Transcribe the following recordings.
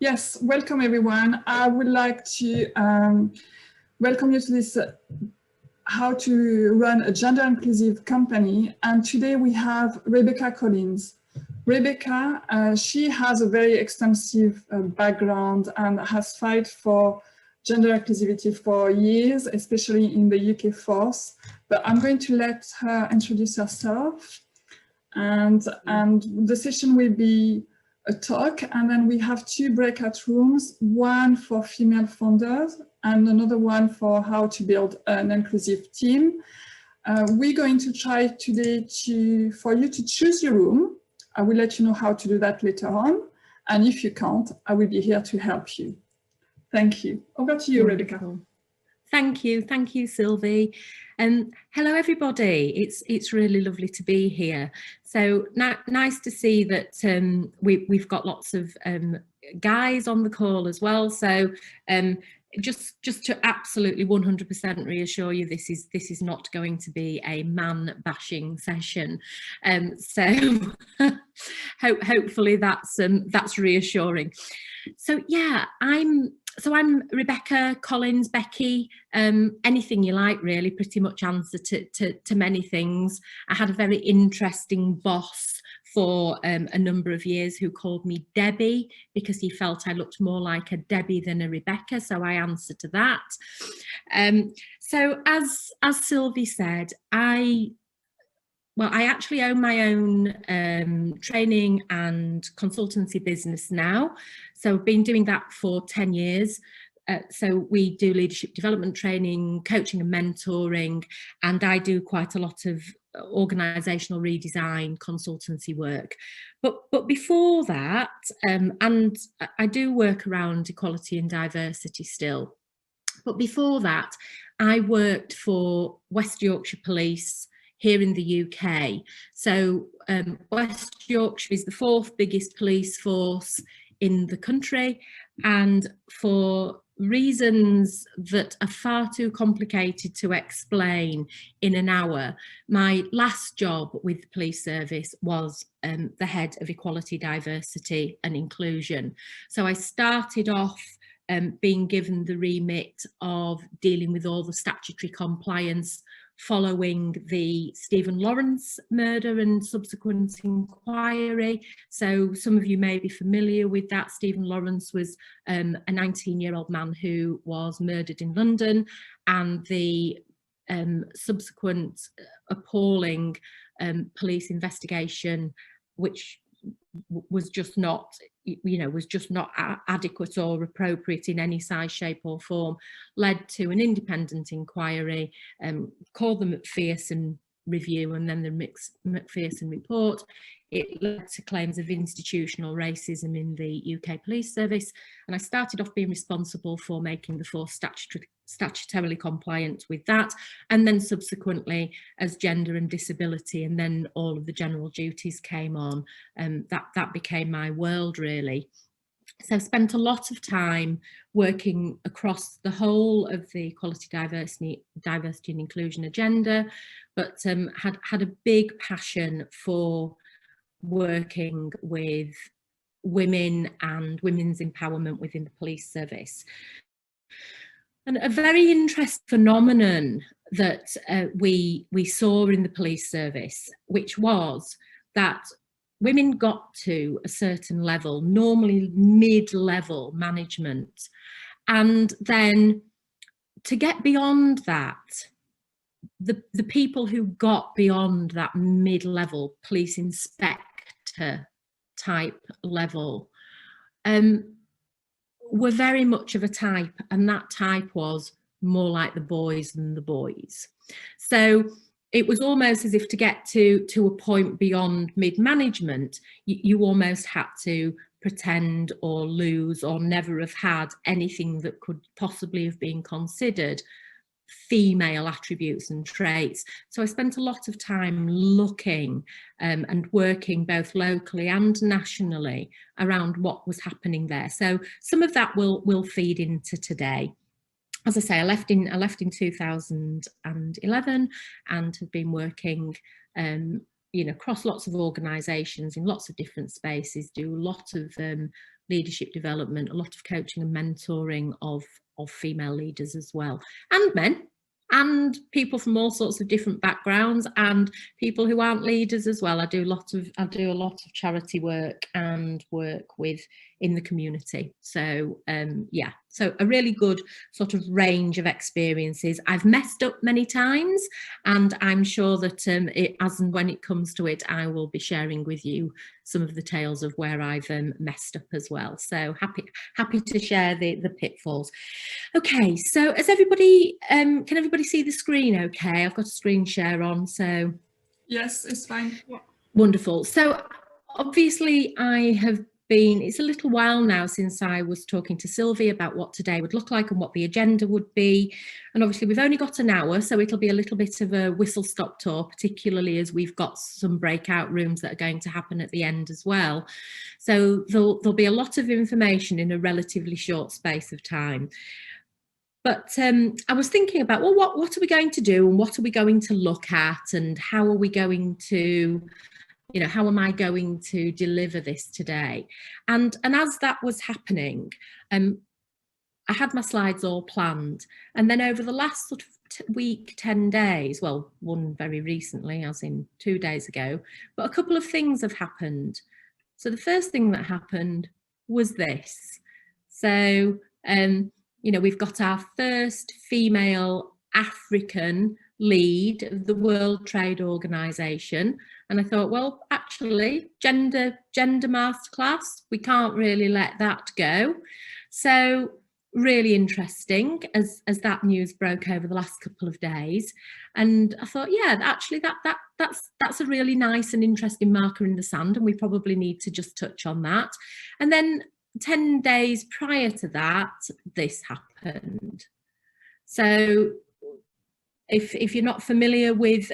Yes, welcome everyone. I would like to welcome you to this how to run a gender inclusive company. And today we have Rebecca Collins. Rebecca, she has a very extensive background and has fought for gender inclusivity for years, especially in the UK force. But I'm going to let her introduce herself. And the session will be a talk, and then we have two breakout rooms, one for female founders and another one for how to build an inclusive team. We're going to try today for you to choose your room. I will let you know how to do that later on. And if you can't, I will be here to help you. Thank you. Over to you, Wonderful. Rebecca. Thank you, Sylvie. Hello, everybody. It's really lovely to be here. So nice to see that we've got lots of guys on the call as well. So just to absolutely 100% reassure you, this is not going to be a man bashing session. So hopefully that's reassuring. So yeah, I'm Rebecca Collins, Becky, anything you like really, pretty much answer to many things. I had a very interesting boss for a number of years who called me Debbie because he felt I looked more like a Debbie than a Rebecca, so I answered to that. So as Sylvie said, I actually own my own training and consultancy business now. So I've been doing that for 10 years. So we do leadership development training, coaching and mentoring, and I do quite a lot of organisational redesign consultancy work. But before that, and I do work around equality and diversity still. But before that, I worked for West Yorkshire Police here in the UK. So West Yorkshire is the 4th biggest police force in the country, and for reasons that are far too complicated to explain in an hour, my last job with the police service was the head of equality, diversity and inclusion. So I started off being given the remit of dealing with all the statutory compliance following the Stephen Lawrence murder and subsequent inquiry. So some of you may be familiar with that. Stephen Lawrence was a 19-year-old man who was murdered in London, and the subsequent appalling police investigation, which was just not adequate or appropriate in any size, shape or form, led to an independent inquiry called the Macpherson Review and then the Macpherson Report. It led to claims of institutional racism in the UK Police Service, and I started off being responsible for making the force statutorily compliant with that, and then subsequently as gender and disability, and then all of the general duties came on, and that became my world really. So I've spent a lot of time working across the whole of the equality, diversity and inclusion agenda, but had a big passion for working with women and women's empowerment within the police service. And a very interesting phenomenon that we saw in the police service, which was that women got to a certain level, normally mid-level management, and then to get beyond that, the people who got beyond that mid-level police inspector type level were very much of a type, and that type was more like the boys than the boys. So it was almost as if to get to a point beyond mid-management, you almost had to pretend or lose or never have had anything that could possibly have been considered female attributes and traits. So I spent a lot of time looking and working both locally and nationally around what was happening there. So some of that will feed into today. As I say, I left in 2011 and have been working across lots of organisations in lots of different spaces, do a lot of leadership development, a lot of coaching and mentoring of female leaders as well, and men, and people from all sorts of different backgrounds, and people who aren't leaders as well. I do a lot of charity work and work with in the community. So yeah, so a really good sort of range of experiences. I've messed up many times, and I'm sure that as and when it comes to it, I will be sharing with you some of the tales of where I've messed up as well. So happy to share the pitfalls. Okay, so as everybody, can everybody see the screen okay? I've got a screen share on, so. Yes, it's fine. Yeah. Wonderful. So obviously it's a little while now since I was talking to Sylvie about what today would look like and what the agenda would be. And obviously we've only got an hour, so it'll be a little bit of a whistle-stop tour, particularly as we've got some breakout rooms that are going to happen at the end as well. So there'll be a lot of information in a relatively short space of time. But I was thinking about, well, what are we going to do, and what are we going to look at, and how are we going to, how am I going to deliver this today? And as that was happening, I had my slides all planned. And then over the last sort of week, 10 days, well, one very recently, as in 2 days ago, but a couple of things have happened. So the first thing that happened was this. So, we've got our first female African lead of the World Trade Organization. And I thought, well, actually, gender masterclass, we can't really let that go. So really interesting as that news broke over the last couple of days. And I thought, yeah, actually that's a really nice and interesting marker in the sand, and we probably need to just touch on that. And then 10 days prior to that, this happened. So if you're not familiar with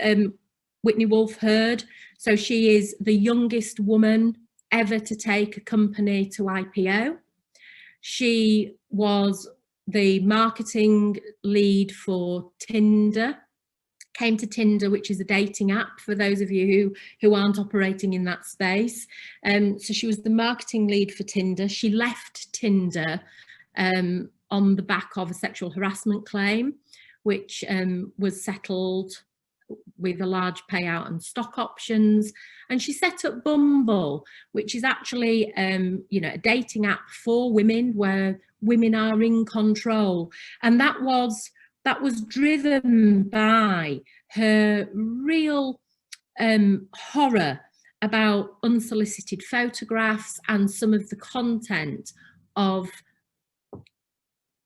Whitney Wolfe Herd, so she is the youngest woman ever to take a company to IPO. She was the marketing lead for Tinder, came to Tinder, which is a dating app for those of you who aren't operating in that space. So she was the marketing lead for Tinder. She left Tinder on the back of a sexual harassment claim, which was settled with a large payout and stock options. And she set up Bumble, which is actually a dating app for women where women are in control. And that was driven by her real horror about unsolicited photographs and some of the content of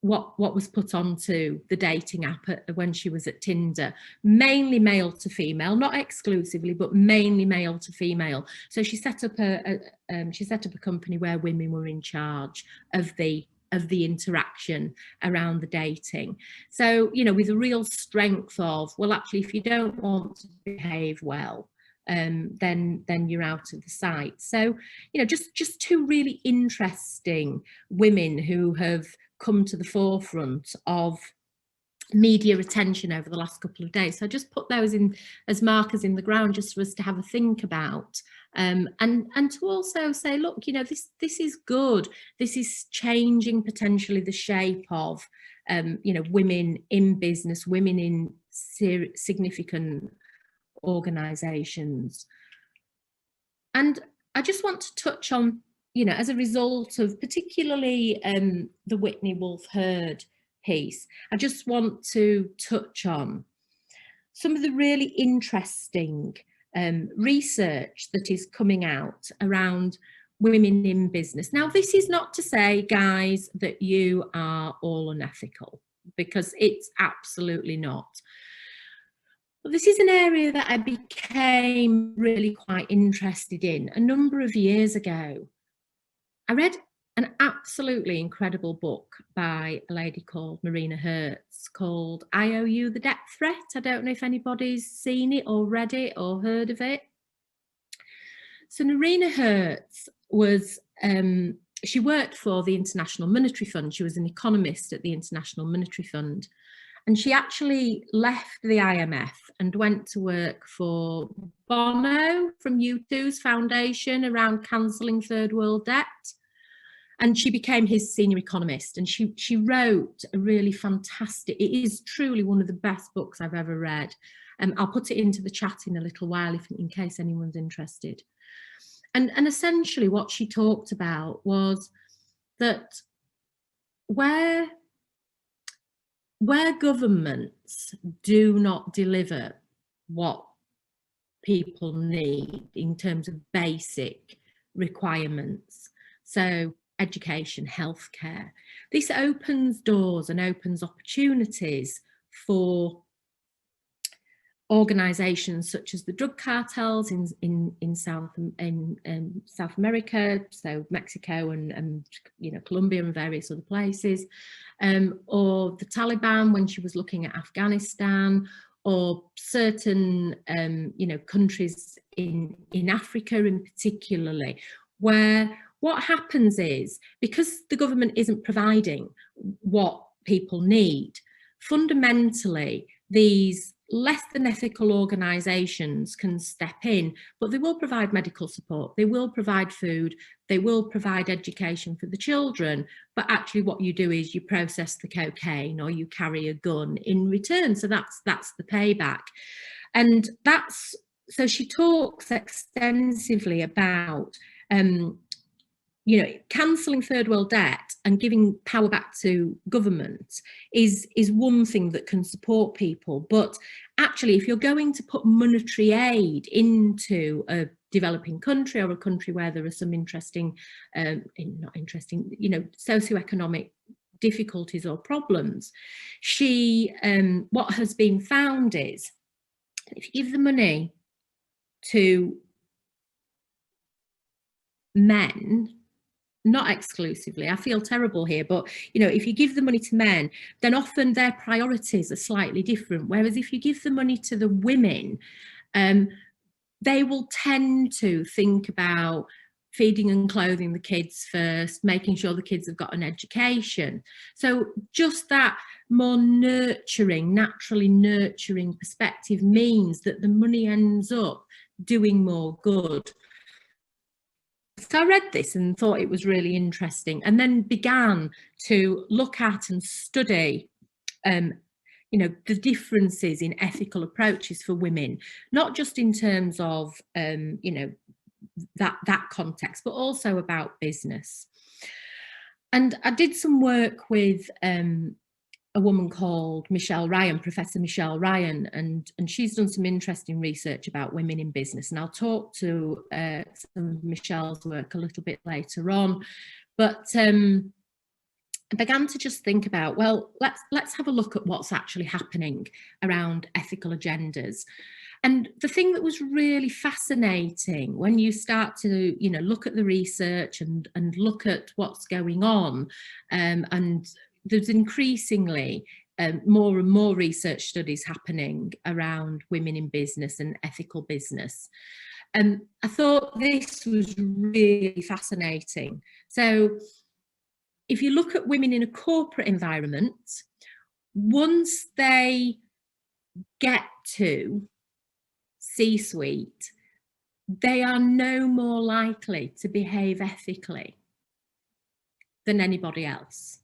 what was put onto the dating app when she was at Tinder, mainly male to female, not exclusively, but mainly male to female. So she set up a company where women were in charge of the interaction around the dating. So, with a real strength of, well, actually, if you don't want to behave well, then you're out of the site. So, just two really interesting women who have come to the forefront of media attention over the last couple of days. So I just put those in as markers in the ground just for us to have a think about, and to also say, look, this is good. This is changing potentially the shape of women in business, women in significant organizations. And I just want to touch on, as a result of particularly the Whitney Wolfe Herd piece, I just want to touch on some of the really interesting research that is coming out around women in business. Now, this is not to say, guys, that you are all unethical, because it's absolutely not. But this is an area that I became really quite interested in a number of years ago. I read an absolutely incredible book by a lady called Marina Hertz called I Owe You the Death Threat. I don't know if anybody's seen it or read it or heard of it. So Marina Hertz was, she worked for the International Monetary Fund. She was an economist at the International Monetary Fund. And she actually left the IMF and went to work for Bono from U2's foundation around cancelling third world debt. and she became his senior economist, and she wrote a really fantastic, it is truly one of the best books I've ever read. I'll put it into the chat in a little while in case anyone's interested. And essentially what she talked about was that where governments do not deliver what people need in terms of basic requirements, so education, healthcare, this opens doors and opens opportunities for organisations such as the drug cartels in South America, so Mexico and Colombia and various other places, or the Taliban when she was looking at Afghanistan, or certain countries in Africa in particularly, where what happens is, because the government isn't providing what people need, fundamentally these less than ethical organisations can step in, but they will provide medical support, they will provide food, they will provide education for the children, but actually what you do is you process the cocaine or you carry a gun in return. So that's the payback. And so she talks extensively about cancelling third world debt and giving power back to government is one thing that can support people. But actually, if you're going to put monetary aid into a developing country or a country where there are some interesting, socioeconomic difficulties or problems, what has been found is if you give the money to men, not exclusively, I feel terrible here, but if you give the money to men, then often their priorities are slightly different. Whereas if you give the money to the women, they will tend to think about feeding and clothing the kids first, making sure the kids have got an education. So just that more nurturing, naturally nurturing perspective means that the money ends up doing more good. So I read this and thought it was really interesting, and then began to look at and study the differences in ethical approaches for women, not just in terms of that context, but also about business. And I did some work with a woman called Michelle Ryan, Professor Michelle Ryan, and she's done some interesting research about women in business. And I'll talk to some of Michelle's work a little bit later on. But I began to just think about, well, let's have a look at what's actually happening around ethical agendas. And the thing that was really fascinating when you start to, look at the research and look at what's going on, and there's increasingly more and more research studies happening around women in business and ethical business. And I thought this was really fascinating. So if you look at women in a corporate environment, once they get to C-suite, they are no more likely to behave ethically than anybody else.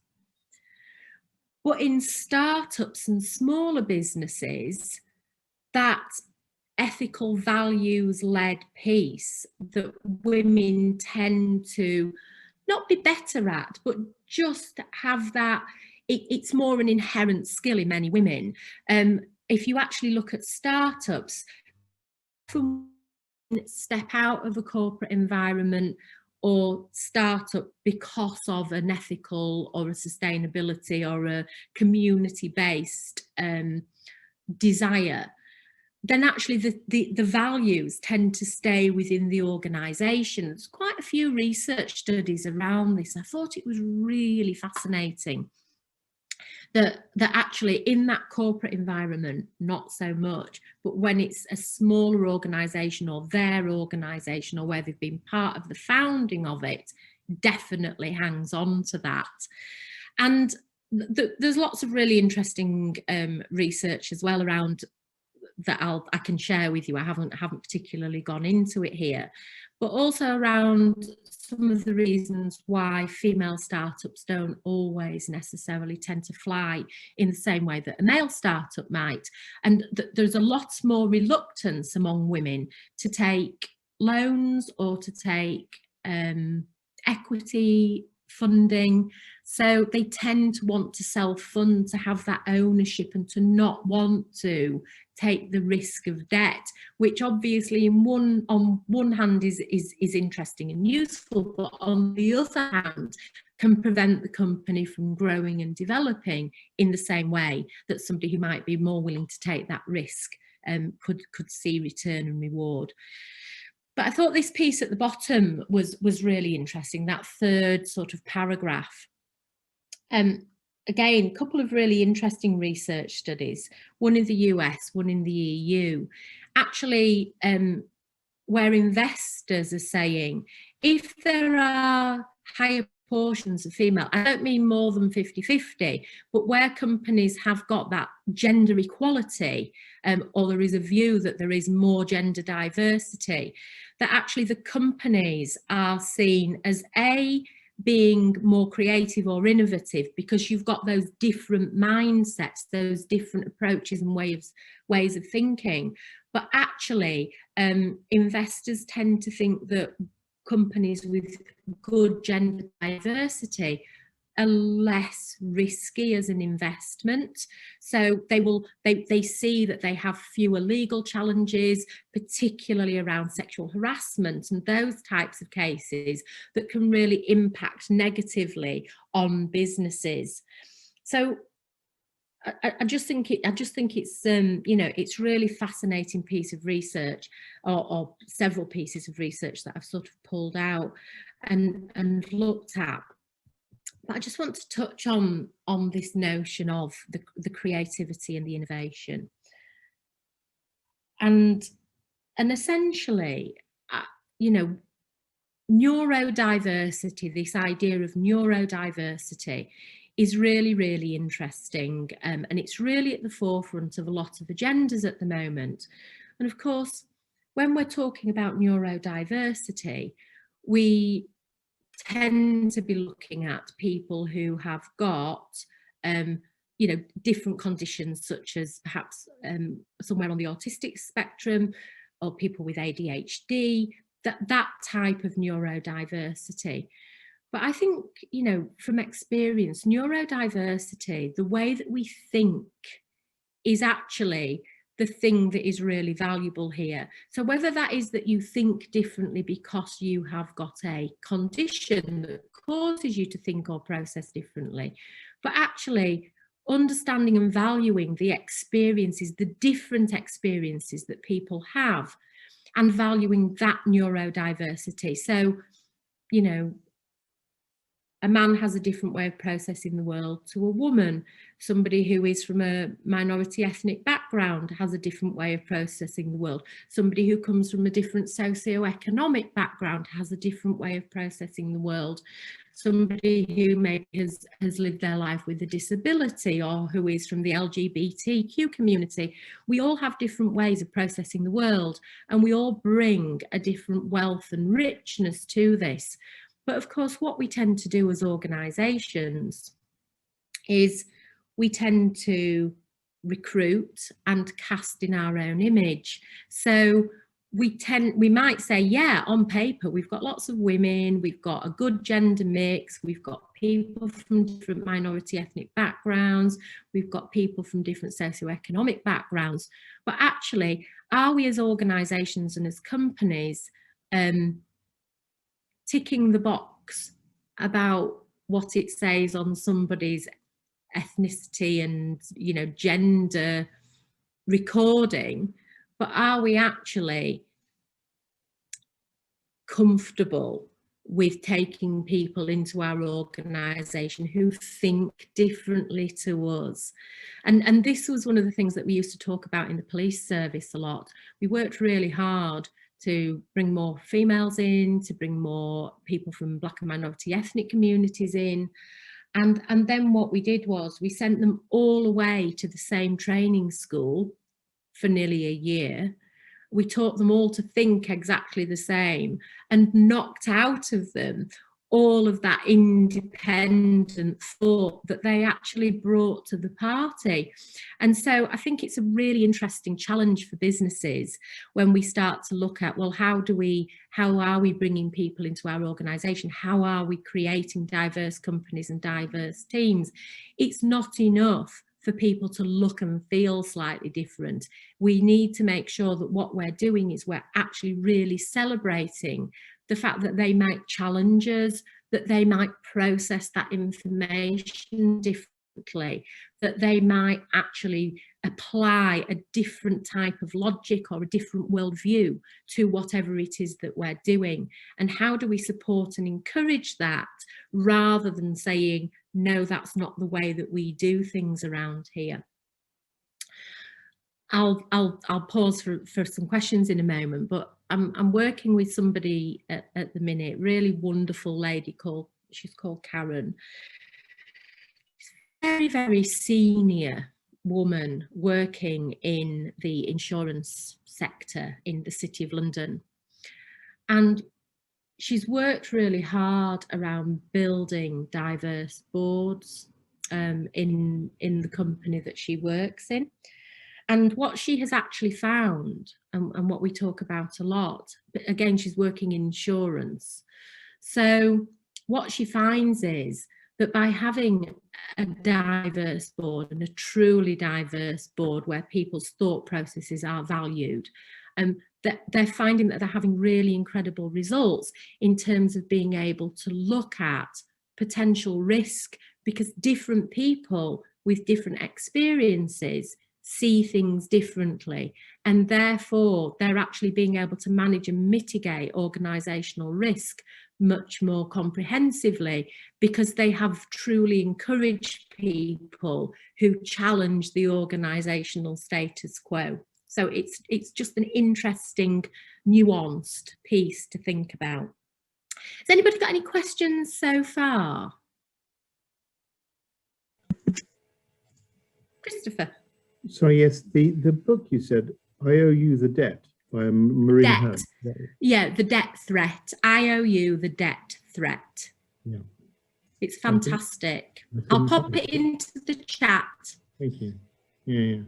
But in startups and smaller businesses, that ethical values-led piece that women tend to not be better at, but just have that, it's more an inherent skill in many women. If you actually look at startups, step out of a corporate environment or startup because of an ethical or a sustainability or a community-based desire, then actually the values tend to stay within the organisation. There's quite a few research studies around this. I thought it was really fascinating that actually in that corporate environment, not so much, but when it's a smaller organisation or their organisation or where they've been part of the founding of it, definitely hangs on to that. And there's lots of really interesting research as well around that I can share with you. I haven't particularly gone into it here, but also around some of the reasons why female startups don't always necessarily tend to fly in the same way that a male startup might. And there's a lot more reluctance among women to take loans or to take equity funding. So they tend to want to self-fund, to have that ownership, and to not want to take the risk of debt, which obviously on one hand is interesting and useful, but on the other hand can prevent the company from growing and developing in the same way that somebody who might be more willing to take that risk could see return and reward. But I thought this piece at the bottom was really interesting, that third sort of paragraph. Again, a couple of really interesting research studies, one in the US, one in the EU, actually where investors are saying, if there are higher portions of female, I don't mean more than 50-50, but where companies have got that gender equality, or there is a view that there is more gender diversity, that actually the companies are seen as being more creative or innovative, because you've got those different mindsets, those different approaches and ways of thinking. But actually, investors tend to think that companies with good gender diversity are less risky as an investment. So they see that they have fewer legal challenges, particularly around sexual harassment and those types of cases that can really impact negatively on businesses. So I just think it's it's really fascinating piece of research, or several pieces of research that I've sort of pulled out and looked at. But I just want to touch on this notion of the creativity and the innovation, and essentially, neurodiversity. This idea of neurodiversity is really, really interesting, and it's really at the forefront of a lot of agendas at the moment. And of course, when we're talking about neurodiversity, we tend to be looking at people who have got different conditions, such as perhaps somewhere on the autistic spectrum, or people with ADHD, that type of neurodiversity. But I think, from experience, neurodiversity, the way that we think, is actually the thing that is really valuable here. So whether that is that you think differently because you have got a condition that causes you to think or process differently, but actually understanding and valuing the experiences, the different experiences that people have, and valuing that neurodiversity. So, a man has a different way of processing the world to a woman. Somebody who is from a minority ethnic background has a different way of processing the world. Somebody who comes from a different socio-economic background has a different way of processing the world. Somebody who maybe has lived their life with a disability, or who is from the LGBTQ community, we all have different ways of processing the world, and we all bring a different wealth and richness to this. But of course, what we tend to do as organisations is we tend to recruit and cast in our own image. So we might say, yeah, on paper, we've got lots of women, we've got a good gender mix, we've got people from different minority ethnic backgrounds, we've got people from different socioeconomic backgrounds. But actually, are we as organisations and as companies ticking the box about what it says on somebody's ethnicity and gender recording, but are we actually comfortable with taking people into our organisation who think differently to us? And this was one of the things that we used to talk about in the police service a lot. We worked really hard to bring more females in, to bring more people from Black and minority ethnic communities in. And then what we did was we sent them all away to the same training school for nearly a year. we taught them all to think exactly the same and knocked out of them all of that independent thought that they actually brought to the party. And so I think it's a really interesting challenge for businesses when we start to look at, well, how are we bringing people into our organisation? How are we creating diverse companies and diverse teams? It's not enough for people to look and feel slightly different. We need to make sure that what we're doing is we're actually really celebrating the fact that they might challenge us, that they might process that information differently, that they might actually apply a different type of logic or a different worldview to whatever it is that we're doing. And how do we support and encourage that rather than saying, no, that's not the way that we do things around here? I'll pause for some questions in a moment, but I'm working with somebody at the minute, really wonderful lady she's called Karen. Very, very senior woman working in the insurance sector in the City of London. And she's worked really hard around building diverse boards in the company that she works in. And what she has actually found, and what we talk about a lot, but again, she's working in insurance. So what she finds is that by having a diverse board and a truly diverse board where people's thought processes are valued, that they're finding that they're having really incredible results in terms of being able to look at potential risk, because different people with different experiences see things differently, and therefore they're actually being able to manage and mitigate organisational risk much more comprehensively, because they have truly encouraged people who challenge the organisational status quo. So it's just an interesting, nuanced piece to think about. Has anybody got any questions so far? Christopher? Sorry, yes, the book you said, I Owe You the Debt by Marina Hearn. Yeah, The Debt Threat. I Owe You the Debt Threat. Yeah. It's fantastic. I'll pop it into the chat. Thank you. Yeah.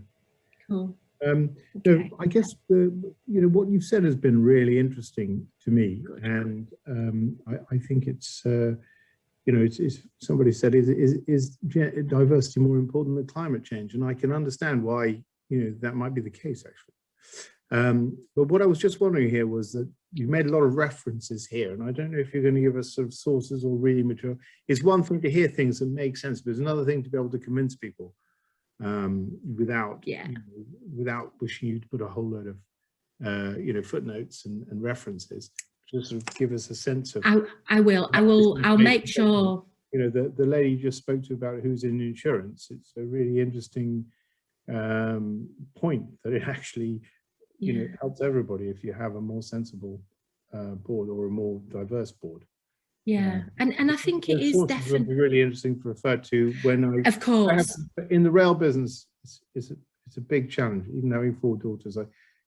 Cool. Okay. So I guess what you've said has been really interesting to me. Good. And I think it's it's somebody said, is diversity more important than climate change? And I can understand why that might be the case, actually. But what I was just wondering here was that you made a lot of references here, and I don't know if you're going to give us sort of sources or reading material. It's one thing to hear things that make sense, but it's another thing to be able to convince people without wishing you to put a whole load of footnotes and references. Just sort of give us a sense of. I'll make sure. The lady you just spoke to about who's in insurance. It's a really interesting point that it actually helps everybody if you have a more sensible board or a more diverse board. Yeah, and I think it is definitely would be really interesting to refer to when I. Of course. In the rail business, it's a big challenge. Even having 4 daughters,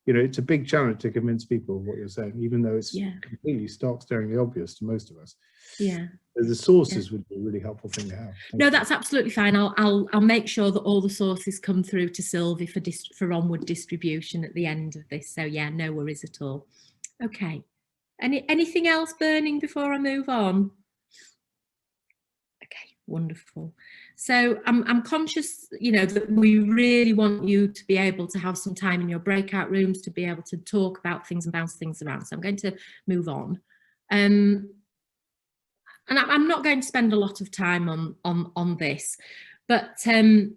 it's a big challenge to convince people of what you're saying, even though it's completely stark staringly obvious to most of us. Yeah. The sources would be a really helpful thing to have. No, that's absolutely fine. I'll make sure that all the sources come through to Sylvie for onward distribution at the end of this. So yeah, no worries at all. Okay. Anything else burning before I move on? Okay, wonderful. So I'm conscious, that we really want you to be able to have some time in your breakout rooms to be able to talk about things and bounce things around. So I'm going to move on. And I'm not going to spend a lot of time on this, but Zenger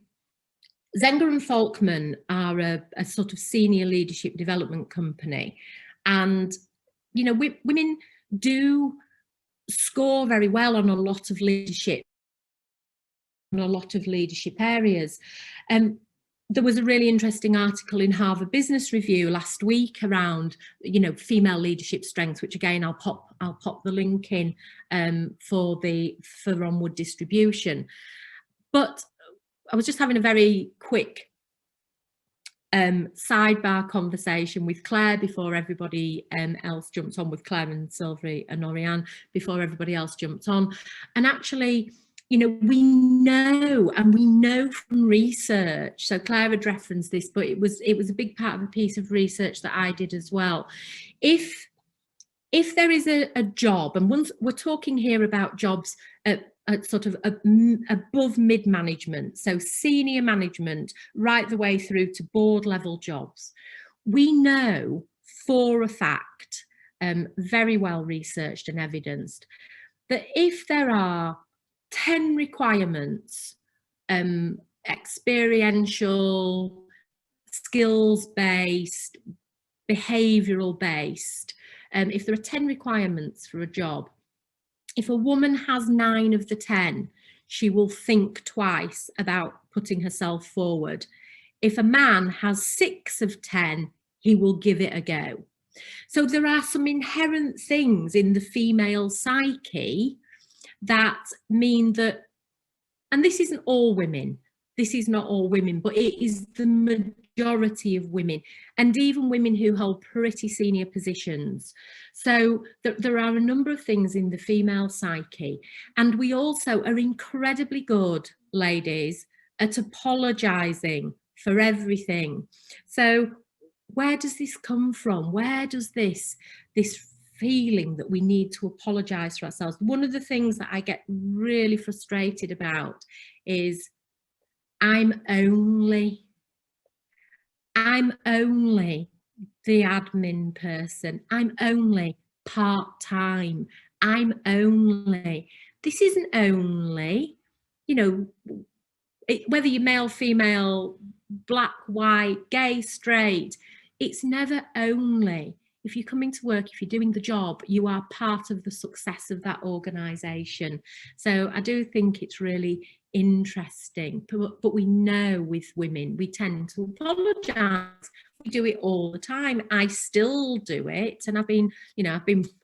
and Folkman are a sort of senior leadership development company, and women do score very well on a lot of leadership areas. There was a really interesting article in Harvard Business Review last week around female leadership strengths, which again I'll pop the link in for onward distribution. But I was just having a very quick sidebar conversation with Claire before everybody else jumped on, with Claire and Sylvie and Oriane before everybody else jumped on. And actually, you know, we know from research, so Claire had referenced this, but it was a big part of a piece of research that I did as well. If there is a job, and once we're talking here about jobs at sort of above mid-management, so senior management, right the way through to board level jobs, we know for a fact, very well researched and evidenced, that if there are 10 requirements, experiential, skills-based, behavioural-based, if there are 10 requirements for a job, if a woman has 9 of the 10, she will think twice about putting herself forward. If a man has 6 of 10, he will give it a go. So there are some inherent things in the female psyche that mean that, and this isn't all women, this is not all women, but it is the majority of women, and even women who hold pretty senior positions. So there are a number of things in the female psyche, and we also are incredibly good, ladies, at apologising for everything. So where does this come from? Where does this feeling that we need to apologise for ourselves? One of the things that I get really frustrated about is I'm only the admin person. I'm only part-time. This isn't only, you know, whether you're male, female, black, white, gay, straight, it's never only. If you're coming to work, if you're doing the job, you are part of the success of that organisation. So I do think it's really interesting, but we know with women, we tend to apologise. We do it all the time. I still do it. And I've been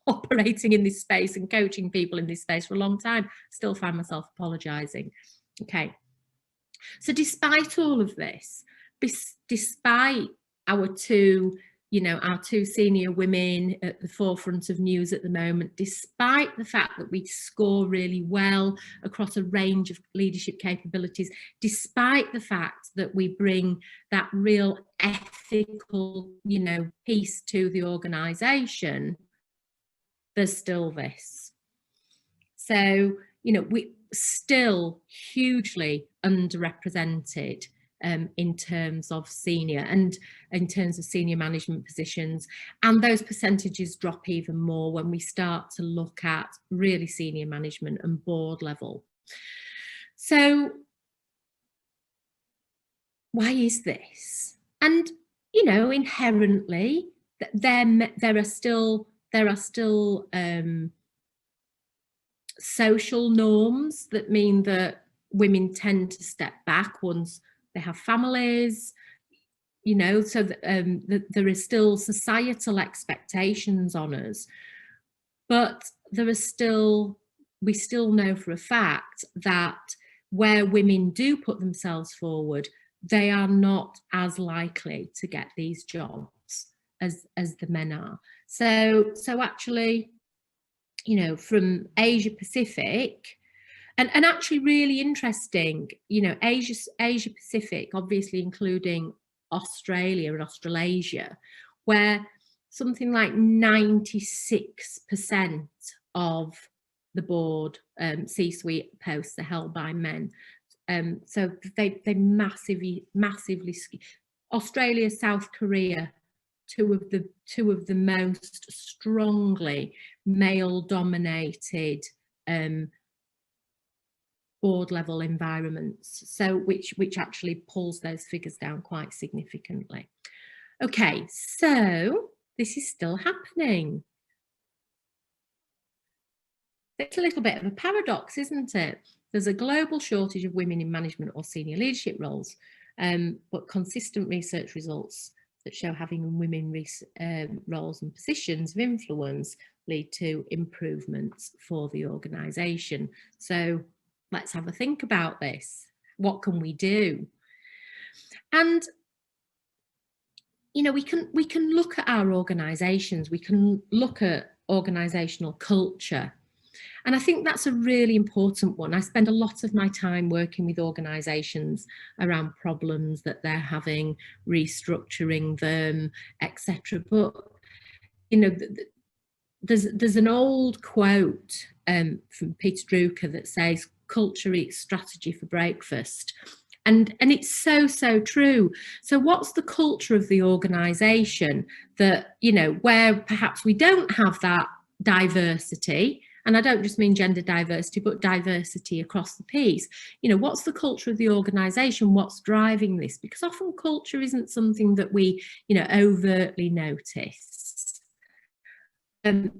operating in this space and coaching people in this space for a long time. Still find myself apologising. Okay. So despite all of this, despite our two senior women at the forefront of news at the moment, despite the fact that we score really well across a range of leadership capabilities, despite the fact that we bring that real ethical, piece to the organisation, there's still this. So, we're still hugely underrepresented in terms of senior and in terms of senior management positions, and those percentages drop even more when we start to look at really senior management and board level. So why is this? And inherently there are still social norms that mean that women tend to step back once they have families, so that there is still societal expectations on us, but we still know for a fact that where women do put themselves forward, they are not as likely to get these jobs as the men are. So actually, from Asia Pacific, and actually really interesting, Asia Pacific, obviously including Australia and Australasia, where something like 96% of the board C-suite posts are held by men. So they massively Australia, South Korea, two of the most strongly male dominated board level environments, so which actually pulls those figures down quite significantly. Okay, so this is still happening. It's a little bit of a paradox, isn't it? There's a global shortage of women in management or senior leadership roles, but consistent research results that show having women roles and positions of influence lead to improvements for the organisation. So let's have a think about this. What can we do? And you know, we can look at our organisations, we can look at organisational culture. And I think that's a really important one. I spend a lot of my time working with organisations around problems that they're having, restructuring them, etc. But, you know, there's an old quote from Peter Drucker that says, "Culture eats strategy for breakfast." And it's so true. So what's the culture of the organisation that, you know, where perhaps we don't have that diversity? And I don't just mean gender diversity, but diversity across the piece. You know, what's the culture of the organisation? What's driving this? Because often culture isn't something that we, you know, overtly notice. And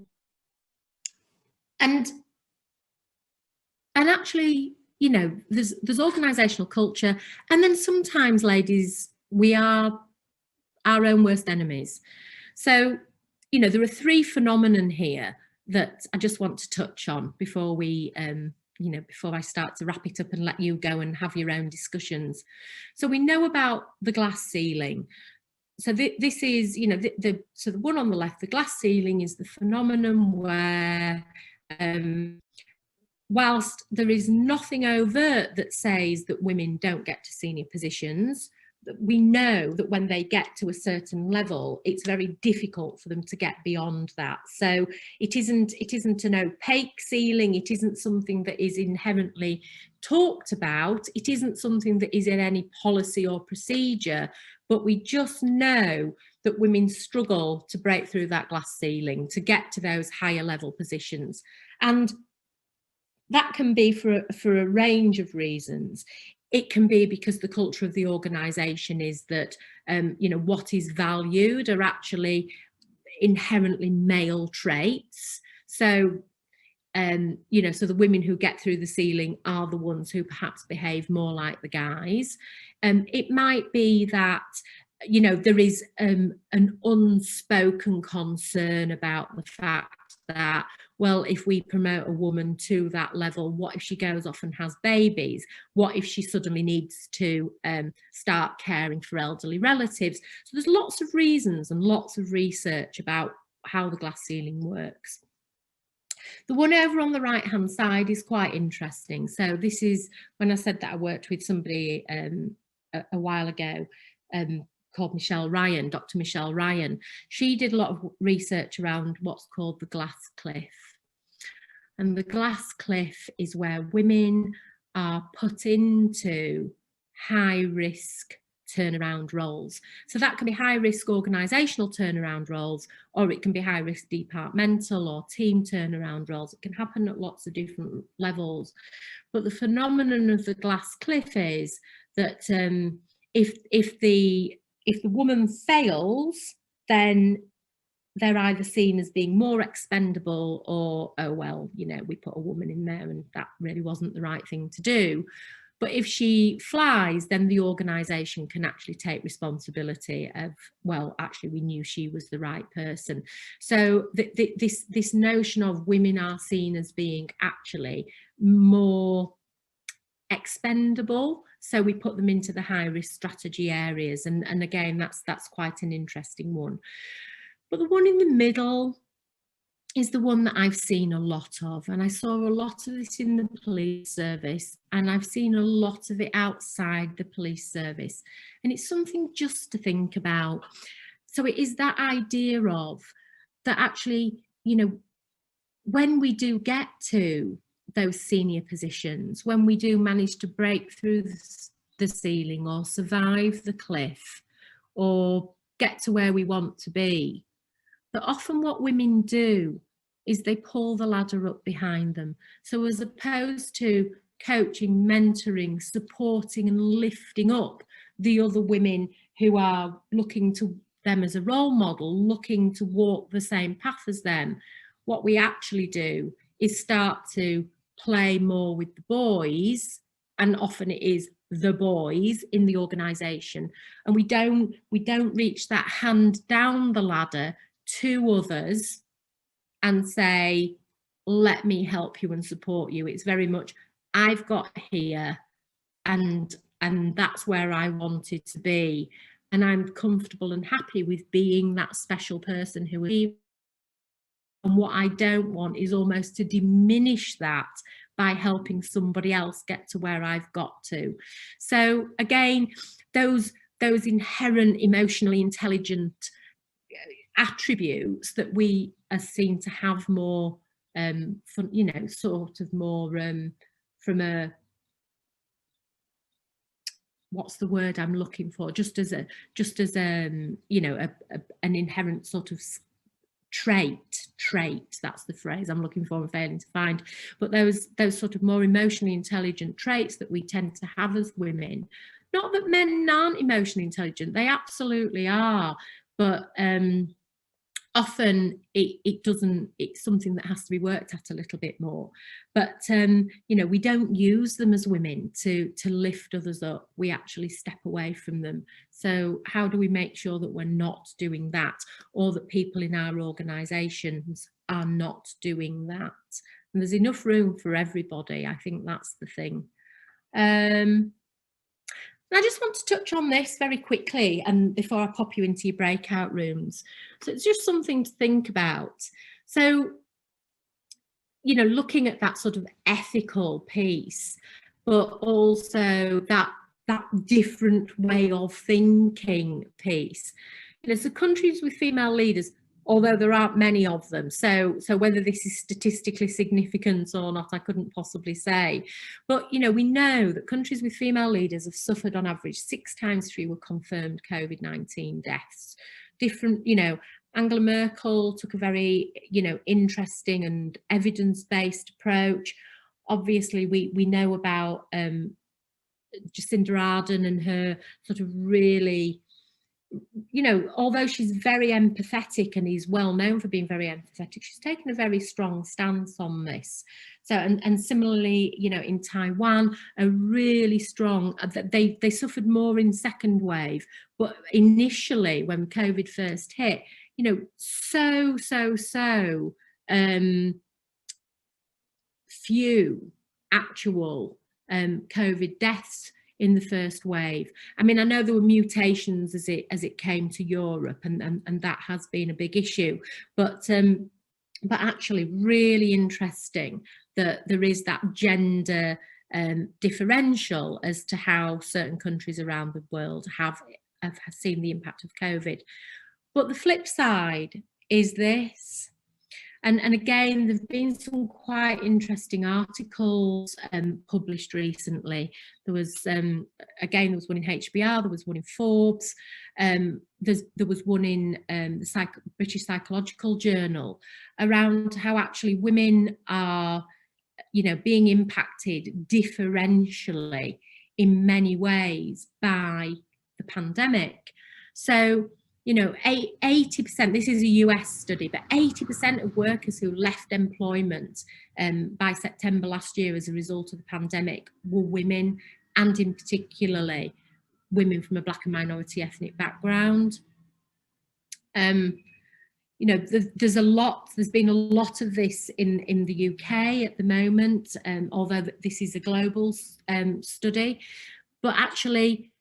actually, you know, there's organisational culture, and then sometimes, ladies, we are our own worst enemies. So, you know, there are three phenomena here that I just want to touch on before we, you know, before I start to wrap it up and let you go and have your own discussions. So we know about the glass ceiling. So this is, you know, so the one on the left, the glass ceiling, is the phenomenon where whilst there is nothing overt that says that women don't get to senior positions, we know that when they get to a certain level, it's very difficult for them to get beyond that. So it isn't an opaque ceiling. It isn't something that is inherently talked about. It isn't something that is in any policy or procedure, but we just know that women struggle to break through that glass ceiling, to get to those higher level positions. And that can be for a range of reasons. It can be because the culture of the organisation is that, you know, what is valued are actually inherently male traits. So, you know, so the women who get through the ceiling are the ones who perhaps behave more like the guys. It might be that, you know, there is an unspoken concern about the fact that, well, if we promote a woman to that level, what if she goes off and has babies? What if she suddenly needs to start caring for elderly relatives? So there's lots of reasons and lots of research about how the glass ceiling works. The one over on the right hand side is quite interesting. So this is when I said that I worked with somebody a while ago called Michelle Ryan, Dr. Michelle Ryan. She did a lot of research around what's called the glass cliff. And the glass cliff is where women are put into high risk turnaround roles. So that can be high risk organisational turnaround roles, or it can be high risk departmental or team turnaround roles. It can happen at lots of different levels. But the phenomenon of the glass cliff is that if the woman fails, then they're either seen as being more expendable or, oh, well, you know, we put a woman in there and that really wasn't the right thing to do. But if she flies, then the organisation can actually take responsibility of, well, actually, we knew she was the right person. So this notion of women are seen as being actually more expendable, so we put them into the high risk strategy areas, and again, that's quite an interesting one. But the one in the middle is the one that I've seen a lot of, and I saw a lot of this in the police service, and I've seen a lot of it outside the police service, and it's something just to think about. So it is that idea of that actually, you know, when we do get to those senior positions, when we do manage to break through the ceiling or survive the cliff or get to where we want to be, that often what women do is they pull the ladder up behind them. So as opposed to coaching, mentoring, supporting and lifting up the other women who are looking to them as a role model, looking to walk the same path as them, what we actually do is start to play more with the boys, and often it is the boys in the organisation, and we don't reach that hand down the ladder to others and say, let me help you and support you. It's very much, I've got here and that's where I wanted to be, and I'm comfortable and happy with being that special person who is. And what I don't want is almost to diminish that by helping somebody else get to where I've got to. So again, those inherent emotionally intelligent attributes that we are seen to have more, you know, sort of more from a, what's the word I'm looking for? Just as you know, an inherent sort of trait, that's the phrase I'm looking for and failing to find. But those sort of more emotionally intelligent traits that we tend to have as women. Not that men aren't emotionally intelligent, they absolutely are, but often it's something that has to be worked at a little bit more. But you know, we don't use them as women to lift others up. We actually step away from them. So how do we make sure that we're not doing that, or that people in our organisations are not doing that? And there's enough room for everybody. I think that's the thing. I just want to touch on this very quickly, and before I pop you into your breakout rooms. So it's just something to think about. So, you know, looking at that sort of ethical piece, but also that different way of thinking piece. You know, so countries with female leaders, although there aren't many of them, so whether this is statistically significant or not, I couldn't possibly say. But, you know, we know that countries with female leaders have suffered on average 6 times fewer confirmed COVID-19 deaths. Different, you know, Angela Merkel took a very, you know, interesting and evidence-based approach. Obviously, we know about Jacinda Ardern and her sort of really, you know, although she's very empathetic and is well known for being very empathetic, she's taken a very strong stance on this. So, and similarly, you know, in Taiwan, a really strong, they suffered more in second wave, but initially when COVID first hit, you know, so few actual COVID deaths in the first wave. I mean, I know there were mutations as it came to Europe, and that has been a big issue, but actually really interesting that there is that gender differential as to how certain countries around the world have seen the impact of COVID. But the flip side is this. And again, there have been some quite interesting articles published recently. There was, again, there was one in HBR, there was one in Forbes, there was one in the British Psychological Journal around how actually women are, you know, being impacted differentially in many ways by the pandemic. So, you know, 80%, this is a US study, but 80% of workers who left employment by September last year as a result of the pandemic were women, and in particularly women from a Black and minority ethnic background. You know, there's been a lot of this in the UK at the moment, although this is a global study, but actually,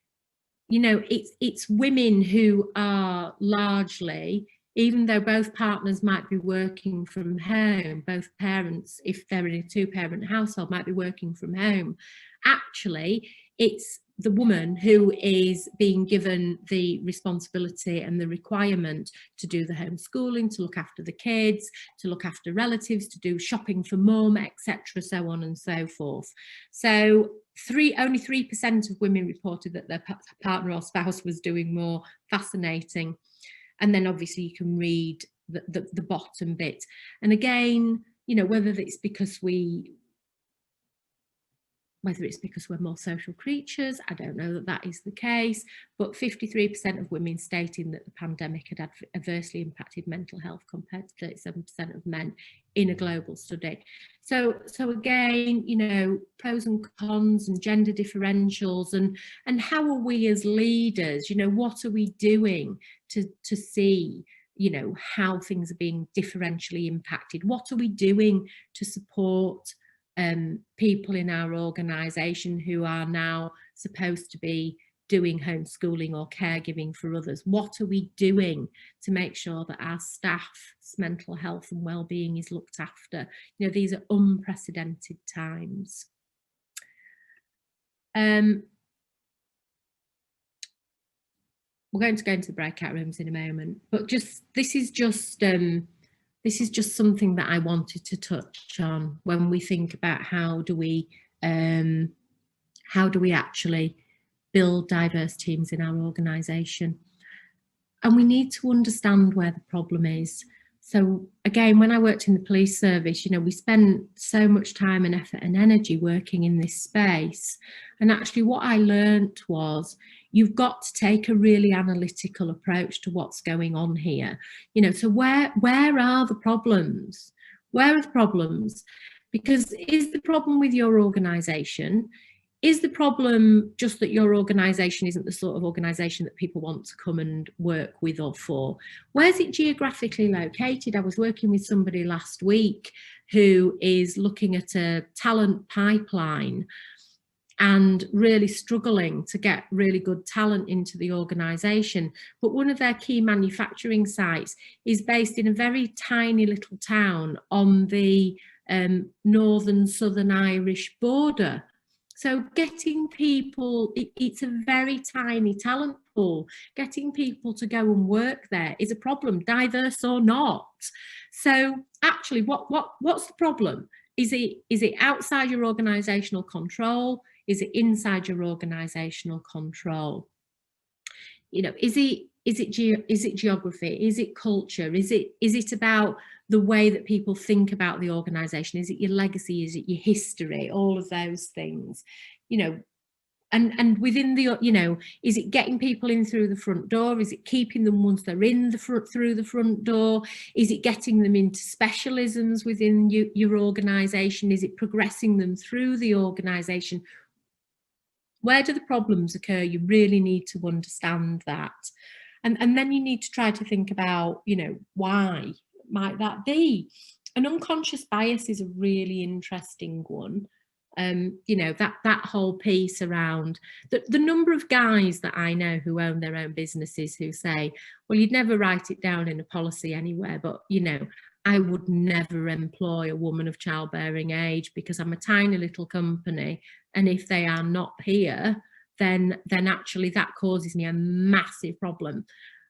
you know, it's women who are largely, even though both partners might be working from home, both parents, if they're in a 2-parent household, might be working from home. Actually, it's the woman who is being given the responsibility and the requirement to do the homeschooling, to look after the kids, to look after relatives, to do shopping for mum, etc., so on and so forth. So only 3% of women reported that their partner or spouse was doing more. Fascinating. And then obviously you can read the bottom bit. And again, you know, whether it's because we're more social creatures, I don't know that is the case, but 53% of women stating that the pandemic had adversely impacted mental health compared to 37% of men in a global study. So again, you know, pros and cons and gender differentials, and how are we as leaders, you know, what are we doing to see, you know, how things are being differentially impacted? What are we doing to support people in our organisation who are now supposed to be doing homeschooling or caregiving for others? What are we doing to make sure that our staff's mental health and well-being is looked after? You know, these are unprecedented times. We're going to go into the breakout rooms in a moment, but this is just something that I wanted to touch on when we think about how do we actually build diverse teams in our organisation. And we need to understand where the problem is. So again, when I worked in the police service, you know, we spent so much time and effort and energy working in this space. And actually what I learned was you've got to take a really analytical approach to what's going on here. You know, so where are the problems? Where are the problems? Because is the problem with your organisation? Is the problem just that your organisation isn't the sort of organisation that people want to come and work with or for? Where's it geographically located? I was working with somebody last week who is looking at a talent pipeline and really struggling to get really good talent into the organisation. But one of their key manufacturing sites is based in a very tiny little town on the northern southern Irish border. So getting people, it's a very tiny talent pool. Getting people to go and work there is a problem, diverse or not. So actually, what's the problem? Is it outside your organisational control? Is it inside your organisational control? You know, is it geography? Is it culture? Is it about the way that people think about the organisation? Is it your legacy? Is it your history? All of those things, you know, and within the, you know, is it getting people in through the front door? Is it keeping them once they're in the through the front door? Is it getting them into specialisms within your organisation? Is it progressing them through the organisation? Where do the problems occur? You really need to understand that. And then you need to try to think about, you know, why might that be? An unconscious bias is a really interesting one. You know, that whole piece around the number of guys that I know who own their own businesses who say, well, you'd never write it down in a policy anywhere, but, you know, I would never employ a woman of childbearing age because I'm a tiny little company. And if they are not here, then actually that causes me a massive problem.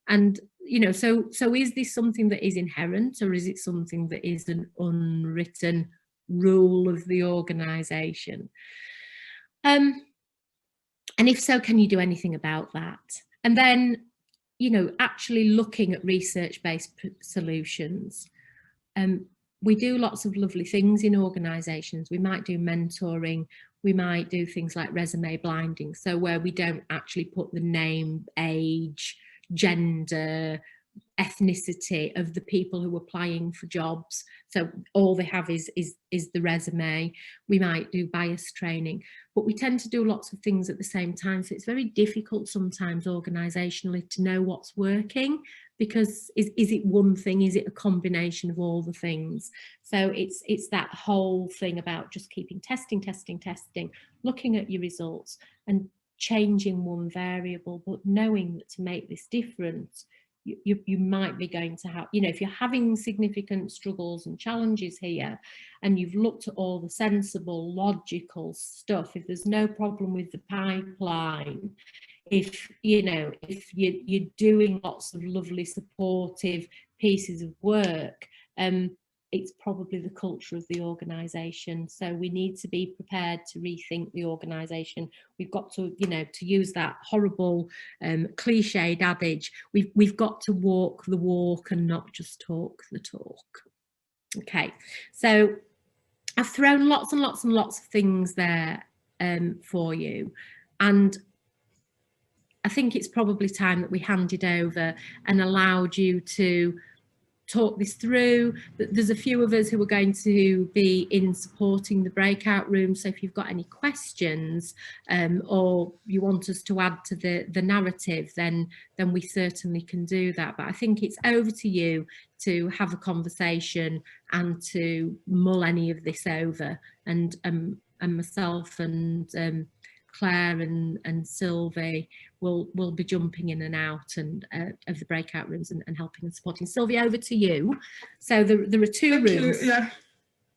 And, you know, so is this something that is inherent, or is it something that is an unwritten rule of the organisation? And if so, can you do anything about that? And then, you know, actually looking at research-based solutions. We do lots of lovely things in organisations. We might do mentoring. We might do things like resume blinding. So where we don't actually put the name, age, gender, ethnicity of the people who are applying for jobs. So all they have is the resume. We might do bias training, but we tend to do lots of things at the same time. So it's very difficult sometimes organisationally to know what's working, because is it one thing? Is it a combination of all the things? So it's that whole thing about just keeping testing, looking at your results and changing one variable, but knowing that to make this difference, you might be going to have, you know, if you're having significant struggles and challenges here and you've looked at all the sensible, logical stuff, if there's no problem with the pipeline, if, you know, if you're doing lots of lovely supportive pieces of work, it's probably the culture of the organisation. So we need to be prepared to rethink the organisation. We've got to, you know, to use that horrible cliched adage, we've got to walk the walk and not just talk the talk. Okay, so I've thrown lots and lots and lots of things there for you. And I think it's probably time that we handed over and allowed you to talk this through. There's a few of us who are going to be in supporting the breakout room, so if you've got any questions or you want us to add to the narrative, then we certainly can do that. But I think it's over to you to have a conversation and to mull any of this over, and myself and Claire and Sylvie will be jumping in and out and of the breakout rooms and helping and supporting. Sylvie, over to you. So there are two rooms. Yeah.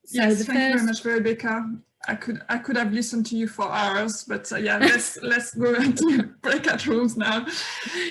So yes, thank you very much, Rebecca. I could have listened to you for hours, but yeah, let's go into breakout rooms now.